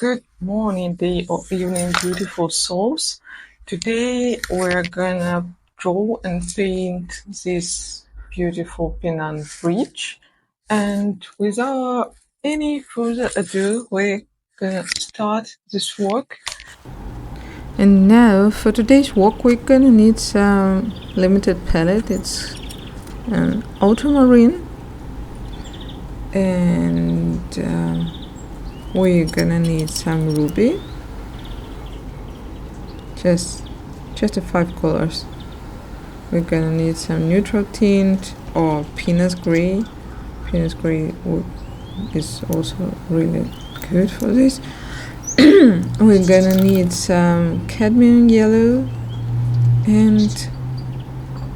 Good morning, day or evening, beautiful souls. Today we're gonna draw and paint this beautiful Penang Bridge. And without any further ado, we're gonna start this work. And now for today's work we're gonna need some limited palette. It's an ultramarine, and we're gonna need some ruby, just the 5 colors. We're gonna need some neutral tint or Pinot gray. Pinot gray is also really good for this. We're gonna need some cadmium yellow, and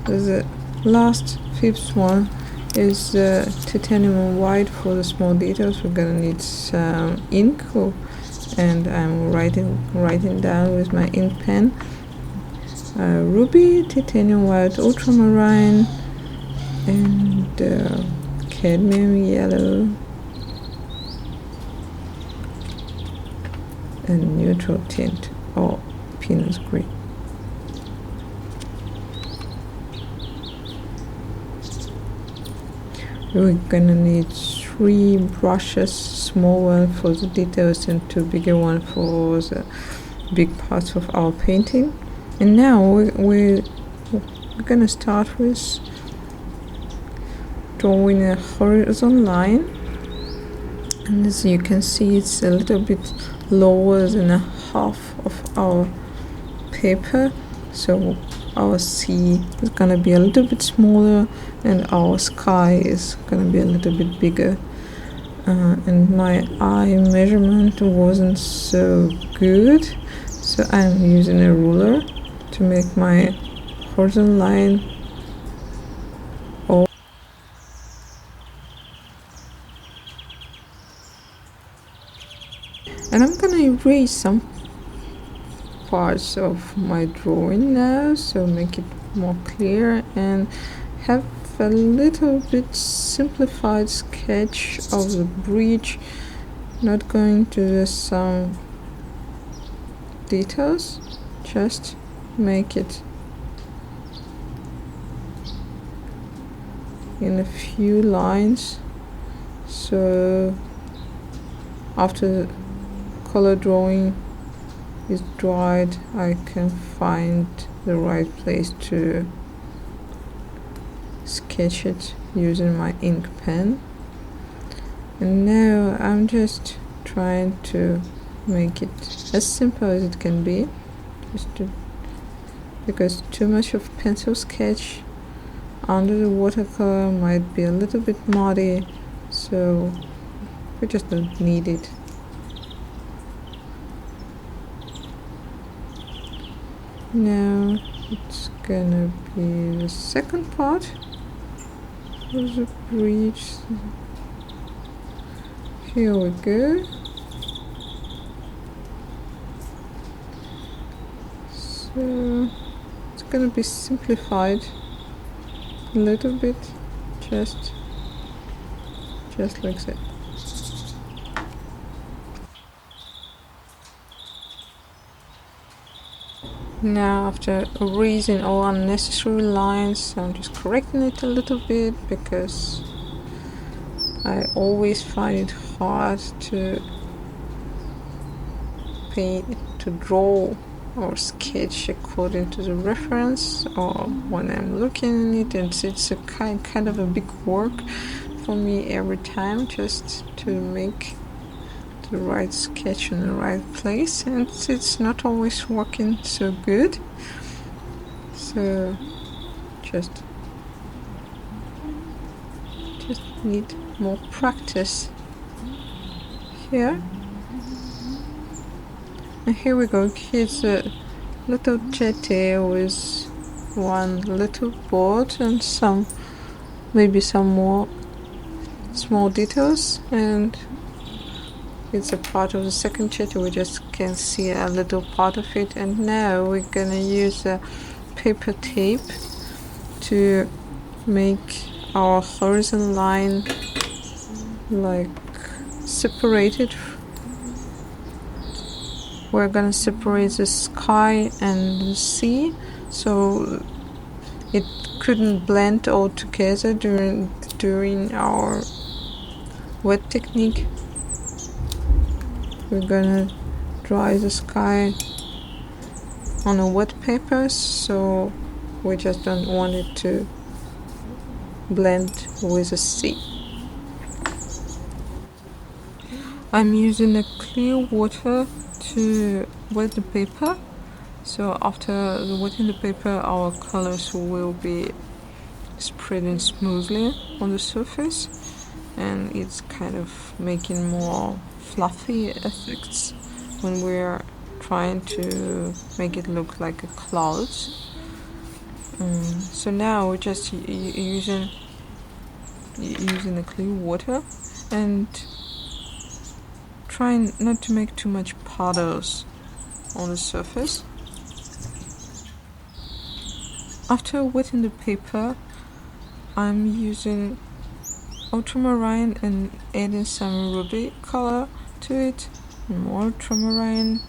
the last fifth one is titanium white for the small details. We're gonna need some ink, and I'm writing down with my ink pen. Ruby, titanium white, ultramarine, and cadmium yellow, and neutral tint or Pinot gray. We're gonna need 3 brushes, small one for the details and 2 bigger one for the big parts of our painting. And now we're gonna start with drawing a horizontal line, and as you can see it's a little bit lower than a half of our paper, so our sea is gonna be a little bit smaller and our sky is gonna be a little bit bigger. And my eye measurement wasn't so good, so I'm using a ruler to make my horizontal line. And I'm gonna erase some parts of my drawing now, so make it more clear and have a little bit simplified sketch of the bridge, not going to do some details, just make it in a few lines, so after the color drawing is dried I can find the right place to sketch it using my ink pen. And now I'm just trying to make it as simple as it can be, because too much of pencil sketch under the watercolor might be a little bit muddy, so we just don't need it. Now it's gonna be the second part of the bridge. Here we go. So it's gonna be simplified a little bit, just like that. Now after erasing all unnecessary lines, I'm just correcting it a little bit, because I always find it hard to draw or sketch according to the reference, or when I'm looking at it, and it's a kind of a big work for me every time, just to make the right sketch in the right place, and it's not always working so good, so just need more practice here. And here we go. Here's a little jetty with one little boat and maybe some more small details, and it's a part of the second jetty. We just can see a little part of it. And now we're gonna use a paper tape to make our horizontal line like separated we're gonna separate the sky and the sea, so it couldn't blend all together during our wet technique. We're gonna dry the sky on a wet paper, so we just don't want it to blend with the sea. I'm using a clear water to wet the paper, so after wetting the paper our colors will be spreading smoothly on the surface, and it's kind of making more fluffy effects when we're trying to make it look like a cloud. So now we're just using the clear water and trying not to make too much puddles on the surface. After wetting the paper, I'm using ultramarine and adding some ruby color to it, more ultramarine,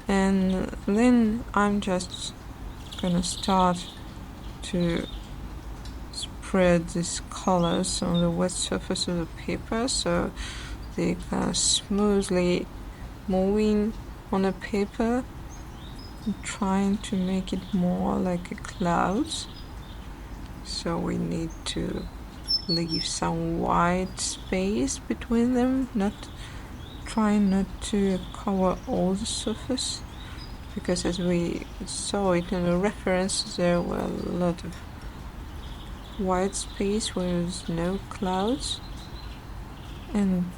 and then I'm just gonna start to spread these colors on the wet surface of the paper, so they kind of smoothly moving on the paper, trying to make it more like a cloud. So we need to leave some white space between them, trying not to cover all the surface, because as we saw it in the reference, there were a lot of white space where there's no clouds. And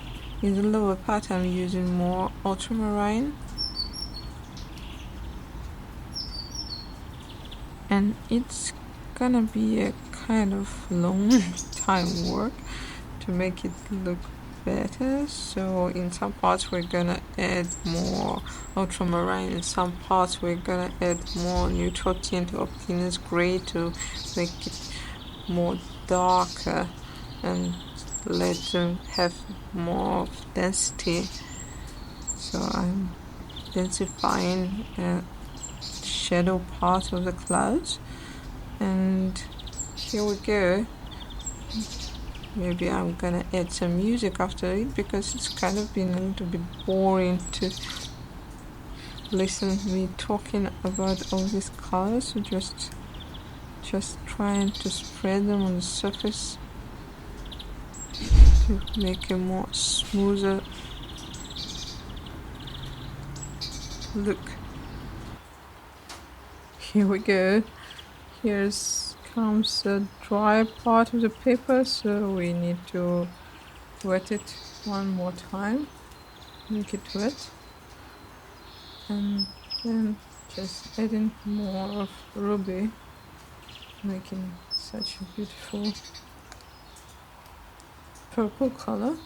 in the lower part I'm using more ultramarine, and it's gonna be a kind of long time work to make it look better. So in some parts we're gonna add more ultramarine, in some parts we're gonna add more neutral tint or Pinot Gray to make it more darker and let them have more density. So I'm densifying the shadow part of the clouds, and here we go. Maybe I'm gonna add some music after it, because it's kind of been a little bit boring to listen to me talking about all these colors. So just trying to spread them on the surface to make a more smoother look. Here we go. Here's comes the dry part of the paper, so we need to wet it one more time, make it wet, and then just adding more of ruby, making such a beautiful purple color.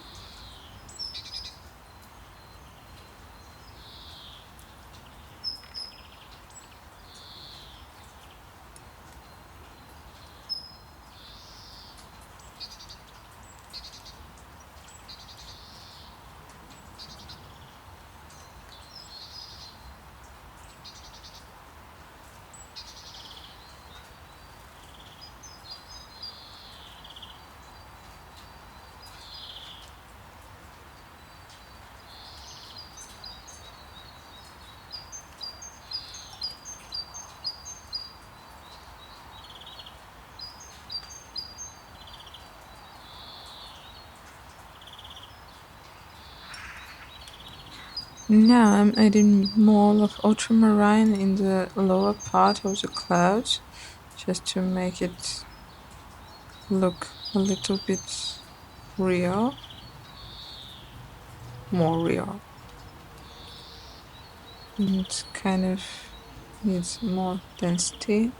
Now I'm adding more of ultramarine in the lower part of the clouds, just to make it look a little bit real, more real. And it kind of needs more density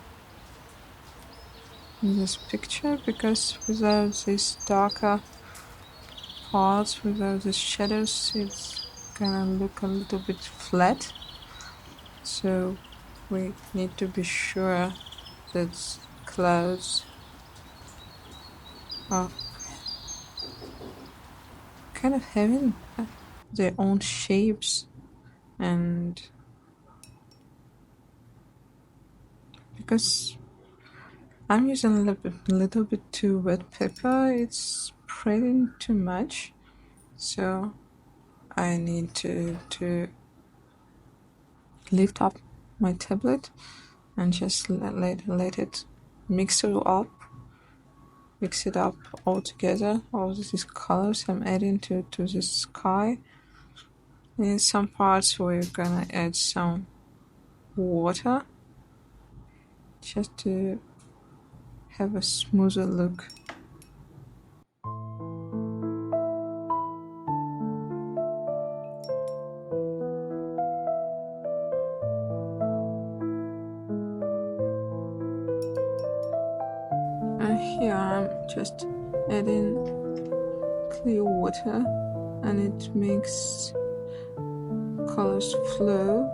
in this picture, because without these darker parts, without the shadows, it's gonna look a little bit flat. So we need to be sure that clouds are kind of having their own shapes and because I'm using a little bit too wet paper, it's spreading too much, so I need to lift up my tablet and just let it mix it up all together, all these colors I'm adding to the sky. In some parts we're gonna add some water just to have a smoother look. And here I'm just adding clear water, and it makes colors flow.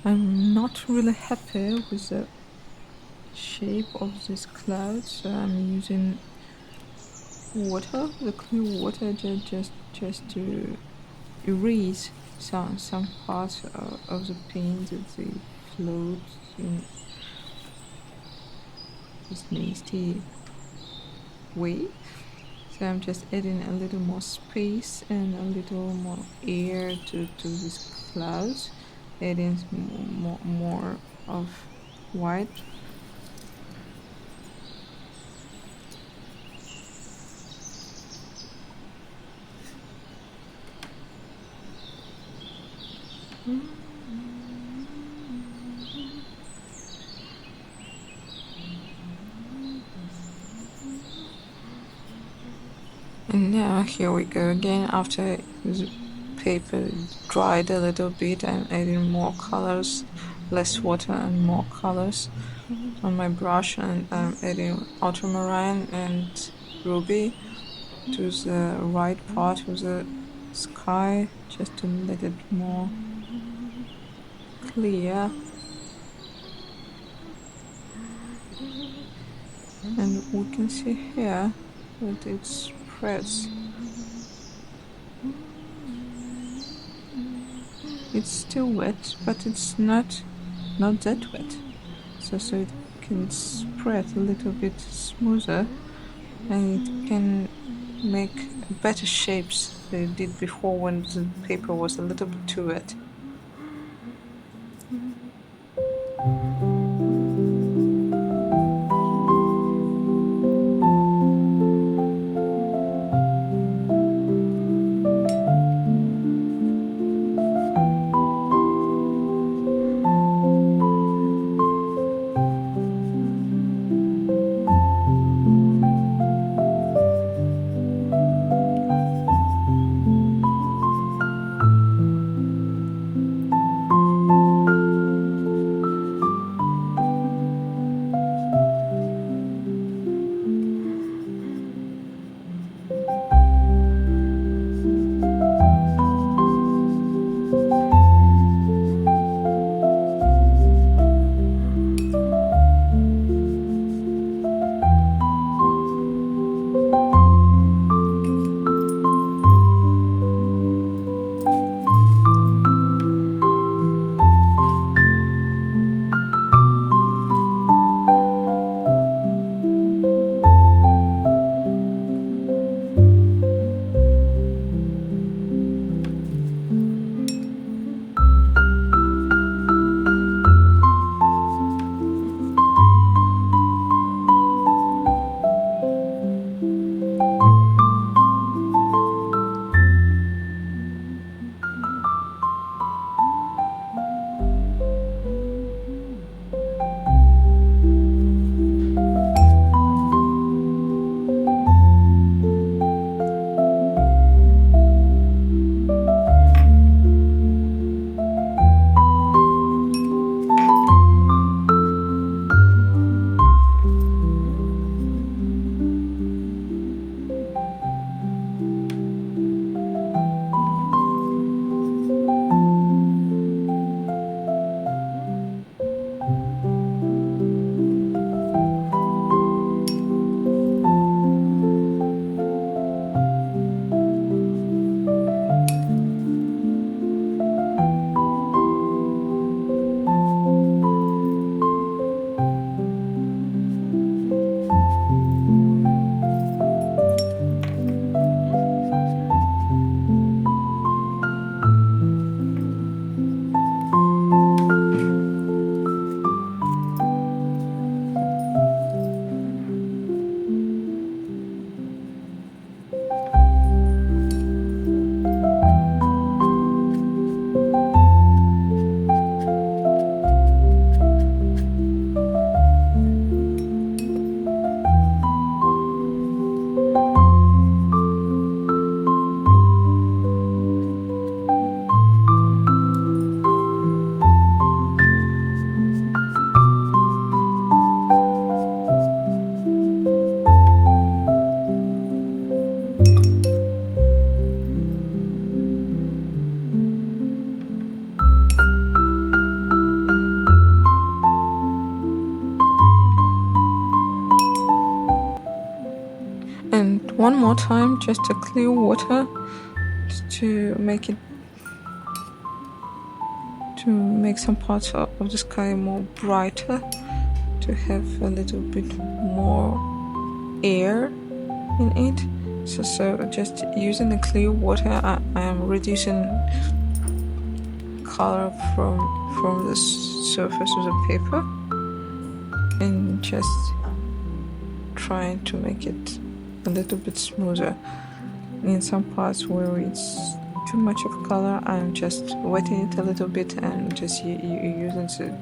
I'm not really happy with the shape of this cloud, so I'm using water, the clear water, just to erase some parts of the paint that they float in this nasty way. So I'm just adding a little more space and a little more air to these clouds, adding more of white. And now here we go again. After the paper dried a little bit, I'm adding more colors, less water and more colors on my brush, and I'm adding ultramarine and ruby to the right part of the sky, just to let it more clear. And we can see here that it spreads. It's still wet, but it's not that wet, so it can spread a little bit smoother, and it can make better shapes than it did before when the paper was a little bit too wet. And one more time, just a clear water to make some parts of the sky more brighter, to have a little bit more air in it. So just using the clear water, I am reducing color from the surface of the paper and just trying to make it a little bit smoother. In some parts where it's too much of color, I'm just wetting it a little bit and just using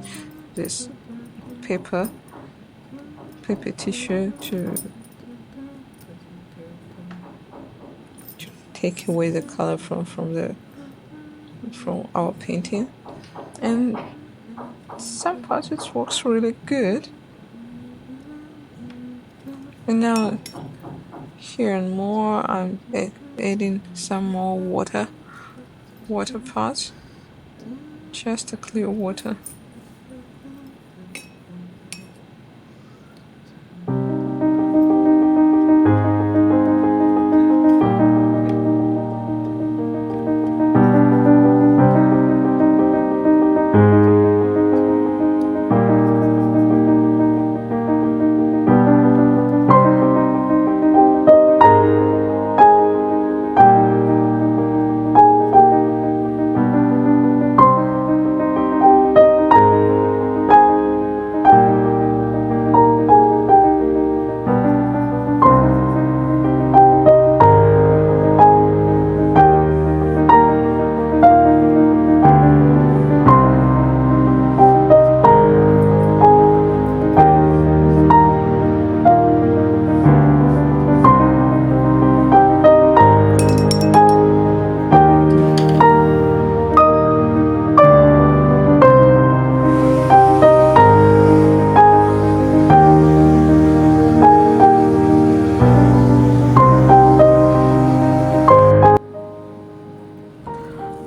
this paper tissue to take away the color from our painting. And some parts it works really good. And now here and more, I'm adding some more water parts, just a clear water.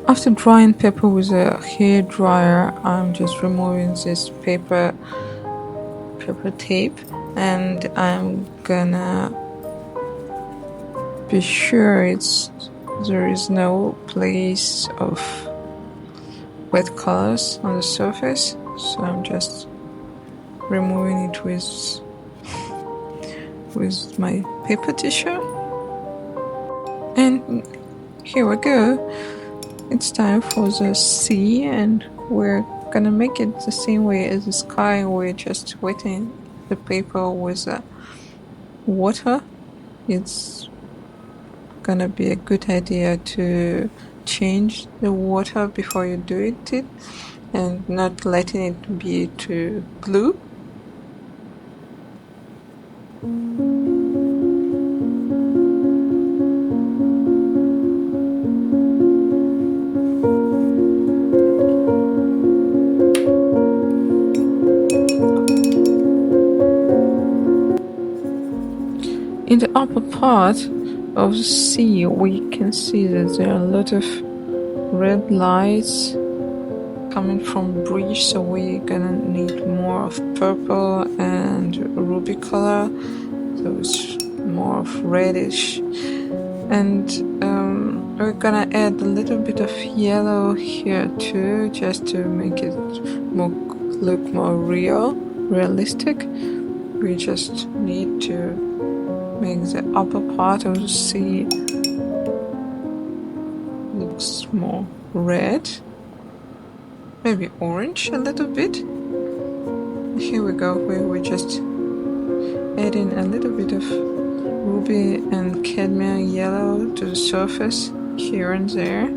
After drying paper with a hair dryer, I'm just removing this paper tape, and I'm gonna be sure there is no place of wet colors on the surface. So I'm just removing it with my paper tissue, and here we go. It's time for the sea, and we're gonna make it the same way as the sky. We're just wetting the paper with water. It's gonna be a good idea to change the water before you do it and not letting it be too glue. In the upper part of the sea, we can see that there are a lot of red lights coming from the bridge, so we're gonna need more of purple and ruby color, so it's more of reddish. And we're gonna add a little bit of yellow here too, just to make it look more realistic. We just need to make the upper part of the sea looks more red, maybe orange a little bit. Here we go, we're just adding a little bit of ruby and cadmium yellow to the surface here and there.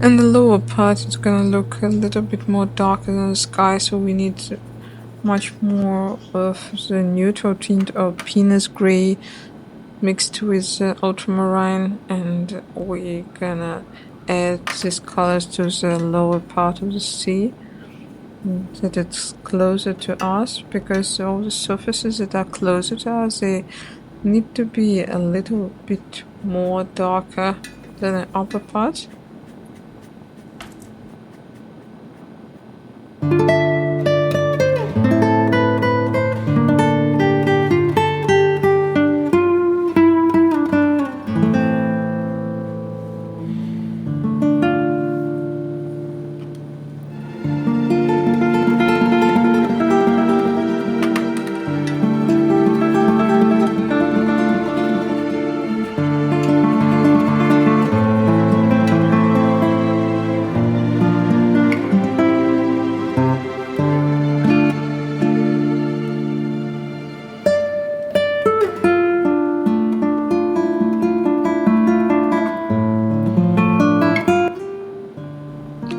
And the lower part is gonna look a little bit more darker than the sky, so we need much more of the neutral tint of penis gray mixed with ultramarine, and we're gonna add these colors to the lower part of the sea, that it's closer to us, because all the surfaces that are closer to us, they need to be a little bit more darker than the upper part.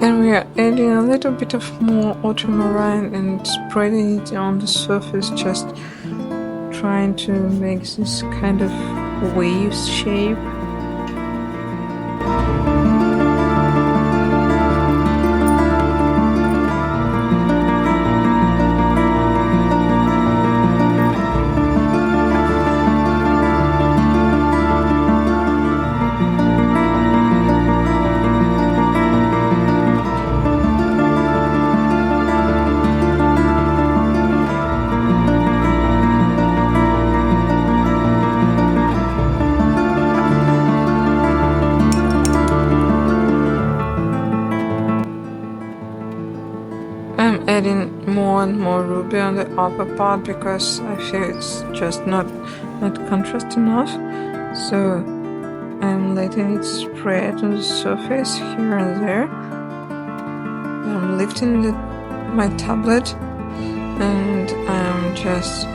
And we are adding a little bit of more ultramarine and spreading it on the surface, just trying to make this kind of wave shape. I'm adding more and more ruby on the upper part because I feel it's just not contrast enough. So I'm letting it spread on the surface here and there. I'm lifting my tablet and I'm just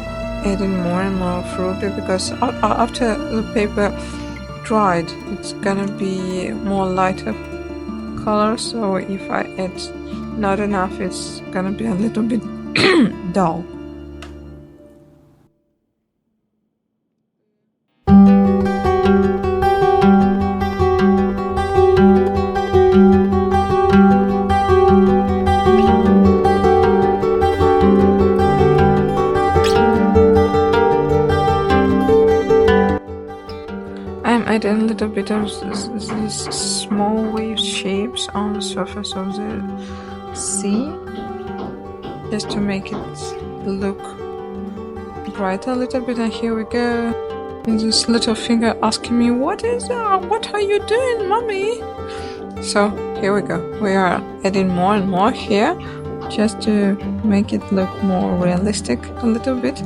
adding more and more of ruby, because after the paper dried, it's gonna be more lighter color. So if I add not enough, it's gonna be a little bit dull. I'm adding a little bit of these small wave shapes on the surface of the sea, just to make it look brighter a little bit. And here we go. And this little finger asking me, what is that? What are you doing, mommy? So here we go. We are adding more and more here, just to make it look more realistic a little bit.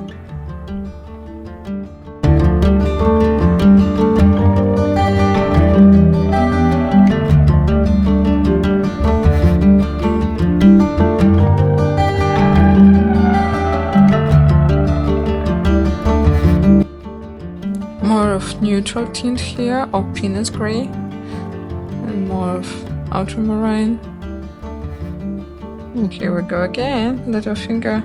Neutral tint here, or Pinot Gray, and more of ultramarine. And here we go again, little finger.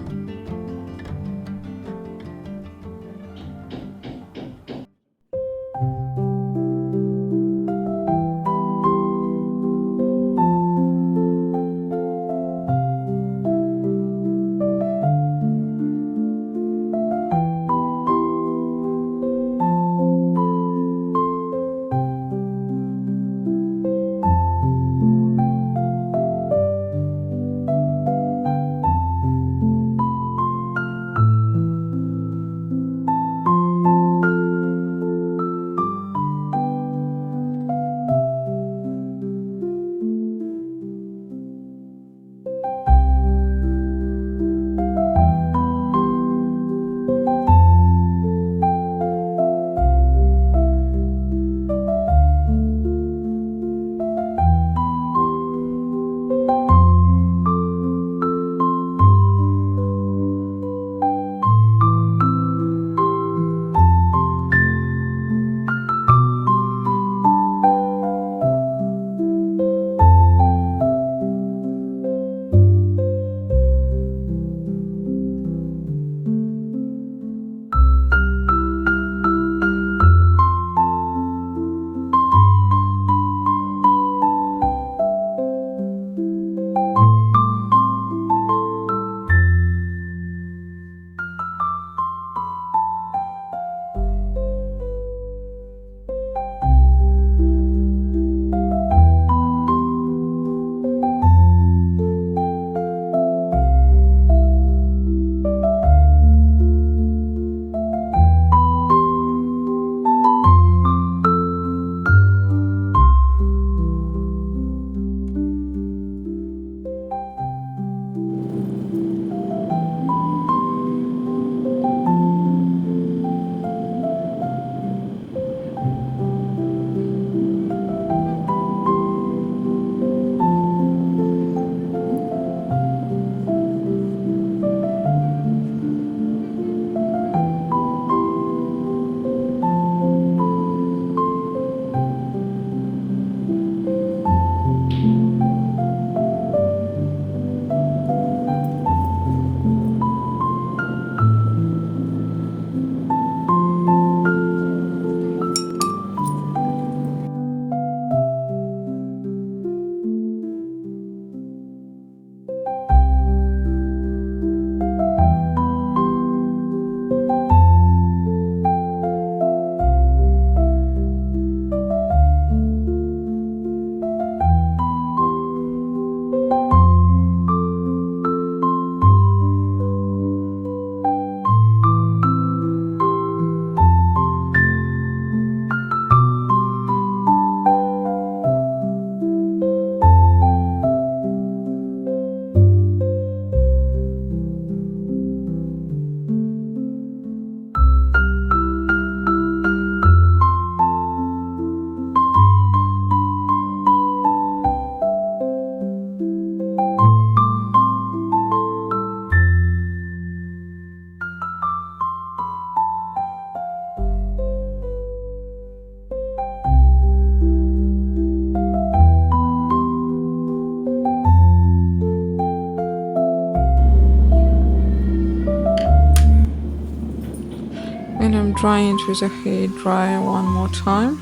and I'm drying it with a hair dryer one more time.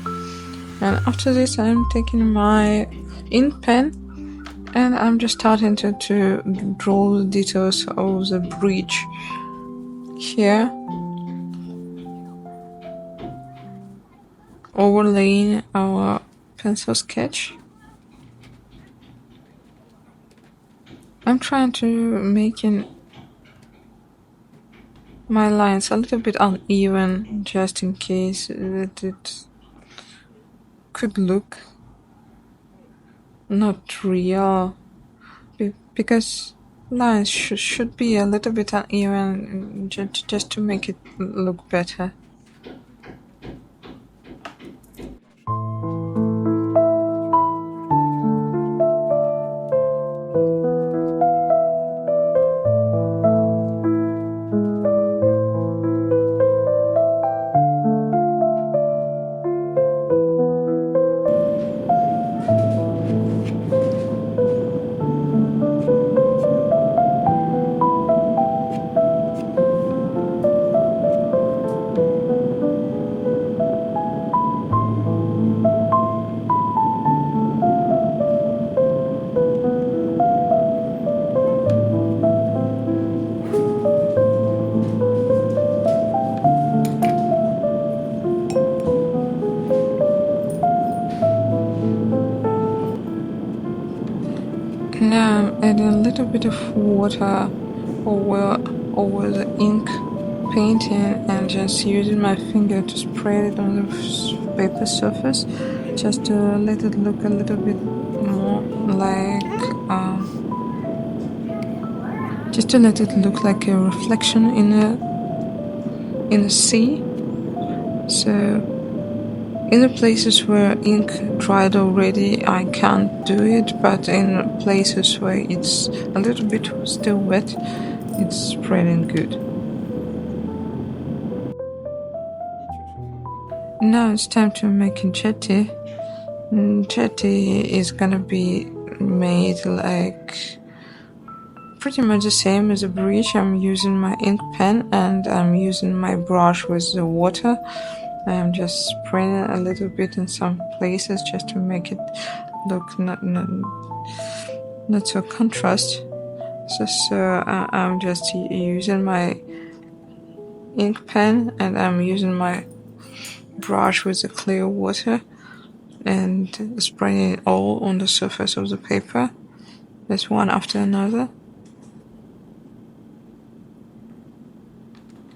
And after this, I'm taking my ink pen and I'm just starting to draw the details of the bridge here, overlaying our pencil sketch. I'm trying to make my lines a little bit uneven, just in case that it could look not real, because lines should be a little bit uneven just to make it look better. Now I'm adding a little bit of water over the ink painting and just using my finger to spread it on the paper surface, just to let it look a little bit more like just to let it look like a reflection in a sea. So in the places where ink dried already, I can't do it, but in places where it's a little bit still wet, it's spreading good. Now it's time to make a jetty. Jetty is gonna be made like pretty much the same as a bridge. I'm using my ink pen and I'm using my brush with the water. I'm just spraying a little bit in some places just to make it look not so contrast. So I'm just using my ink pen and I'm using my brush with the clear water and spraying it all on the surface of the paper. That's one after another.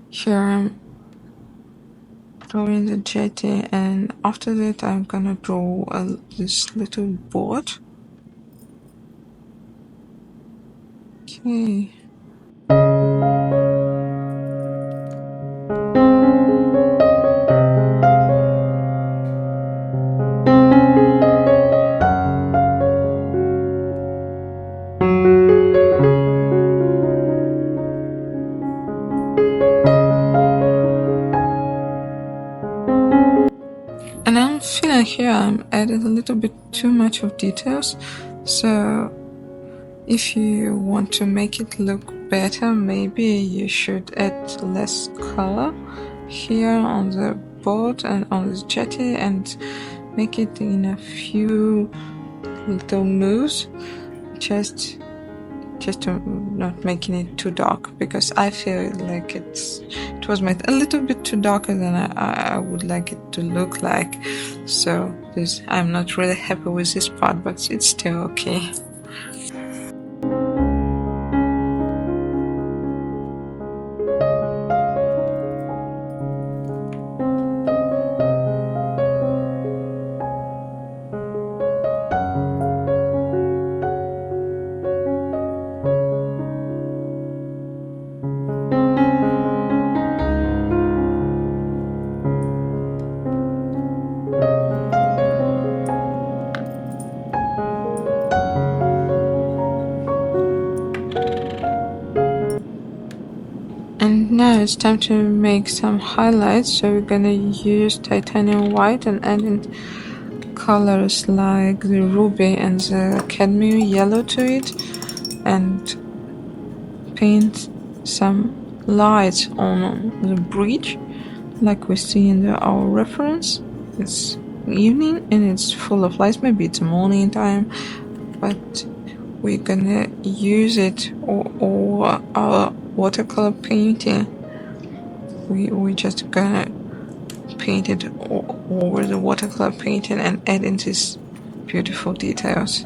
Here I'm drawing the jetty, and after that I'm gonna draw this little boat. Okay. And I'm feeling here I'm added a little bit too much of details, so if you want to make it look better, maybe you should add less color here on the boat and on the jetty and make it in a few little moves, just to not making it too dark, because I feel like it was made a little bit too darker than I would like it to look like. So I'm not really happy with this part, but it's still okay. And now it's time to make some highlights, so we're gonna use titanium white and add in colors like the ruby and the cadmium yellow to it, and paint some lights on the bridge like we see in our reference. It's evening and it's full of lights. Maybe it's morning time, but we're gonna use it or our watercolor painting. We just gonna paint it over the watercolor painting and add in these beautiful details.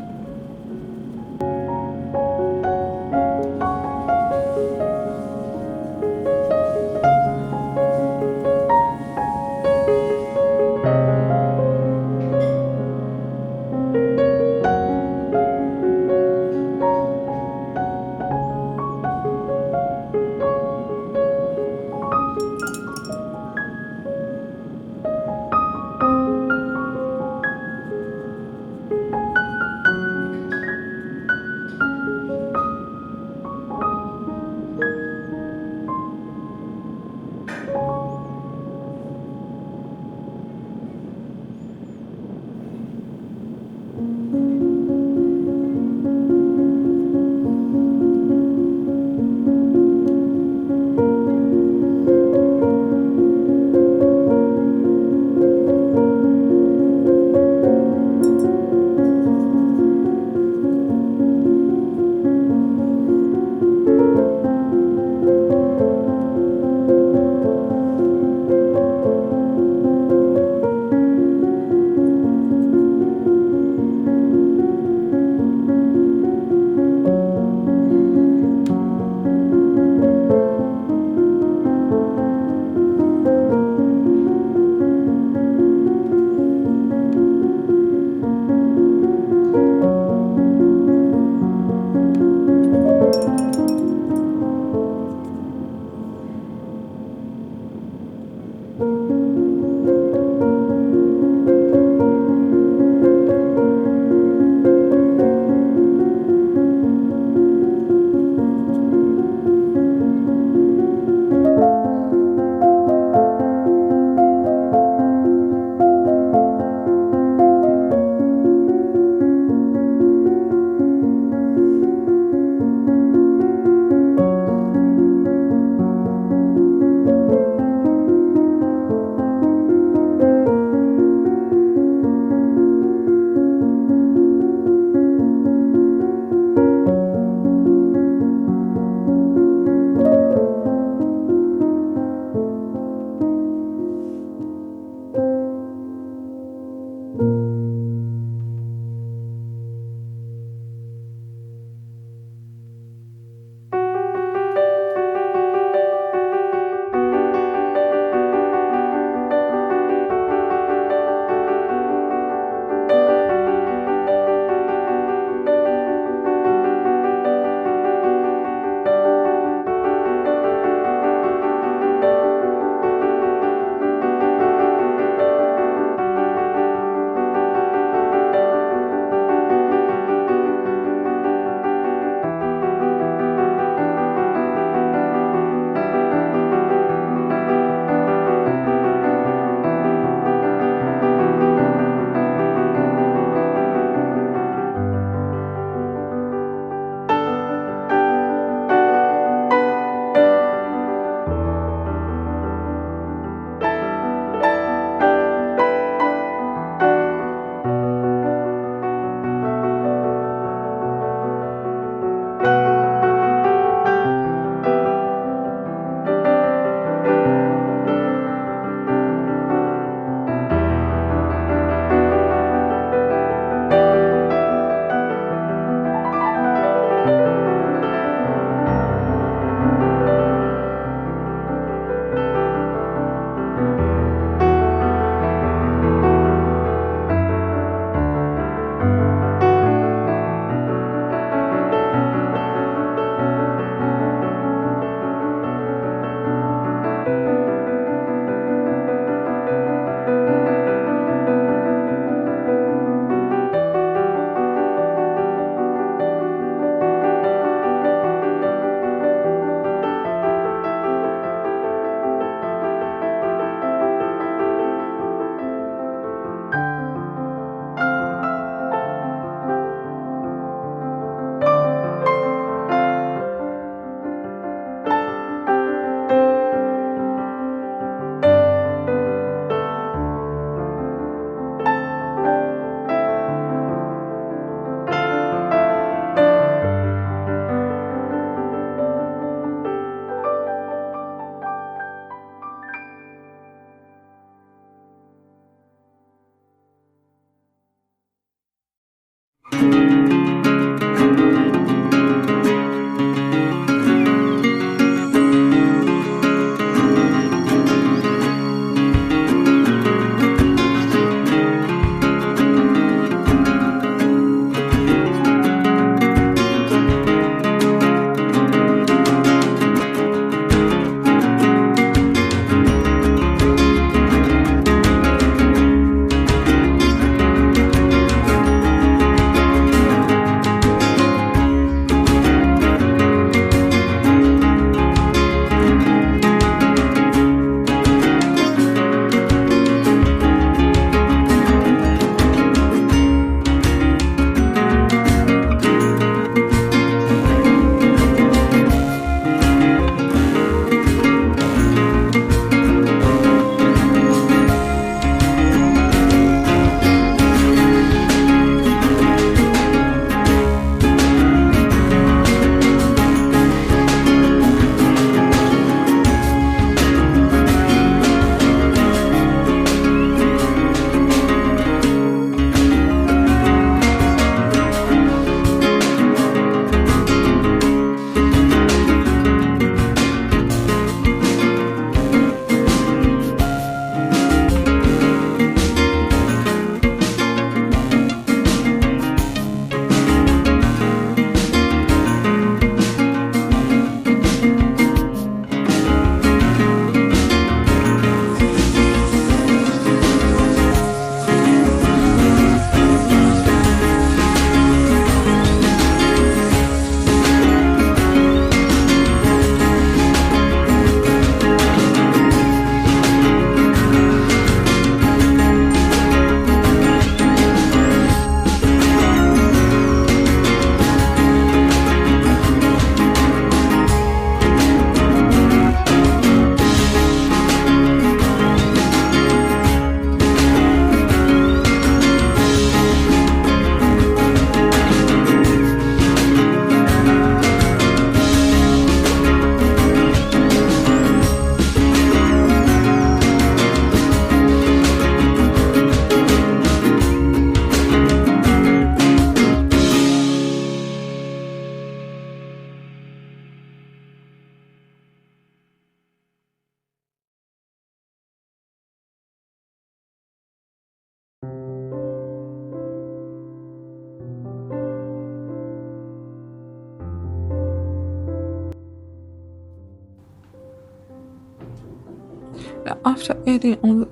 After adding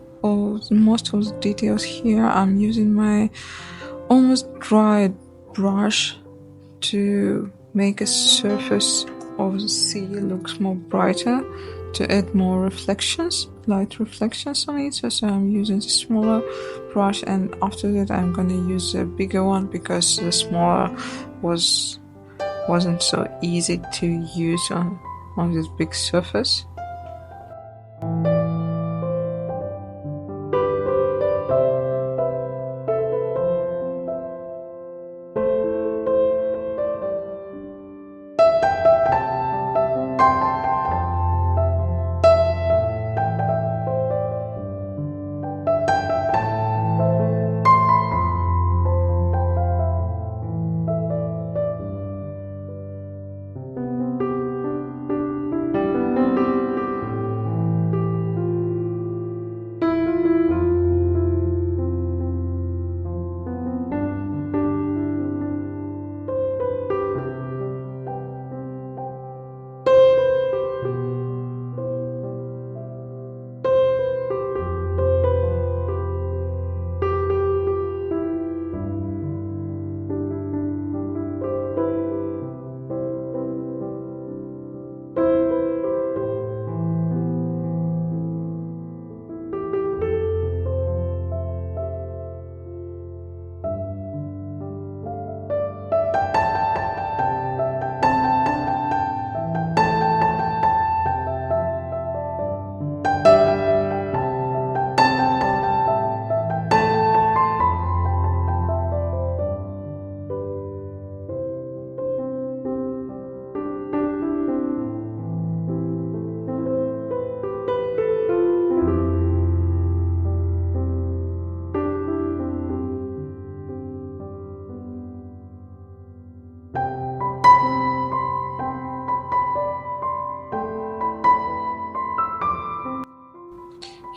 most of the details here, I'm using my almost dried brush to make a surface of the sea looks more brighter, to add more reflections, light reflections on it. So I'm using the smaller brush, and after that I'm gonna use a bigger one because the smaller wasn't so easy to use on this big surface.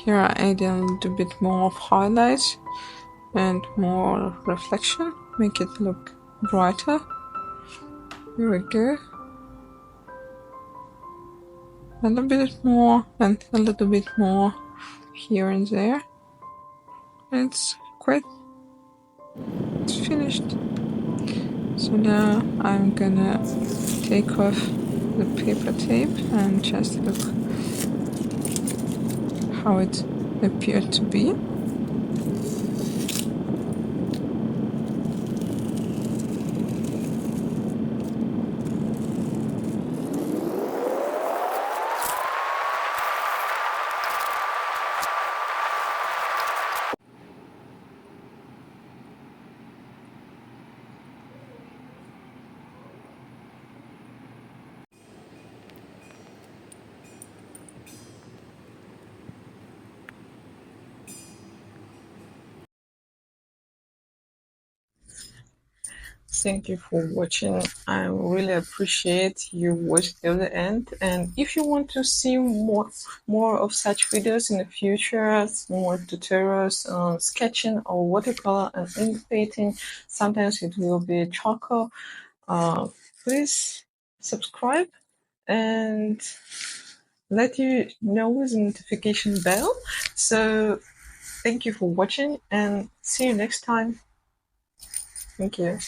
Here I add a little bit more of highlights and more reflection, make it look brighter. Here we go. A little bit more and a little bit more here and there. It's finished. So now I'm gonna take off the paper tape and just look how it appeared to be. Thank you for watching. I really appreciate you watched till the end. And if you want to see more of such videos in the future, more tutorials on sketching or watercolor and ink painting, sometimes it will be charcoal, please subscribe and let you know with the notification bell. So thank you for watching and see you next time. Thank you.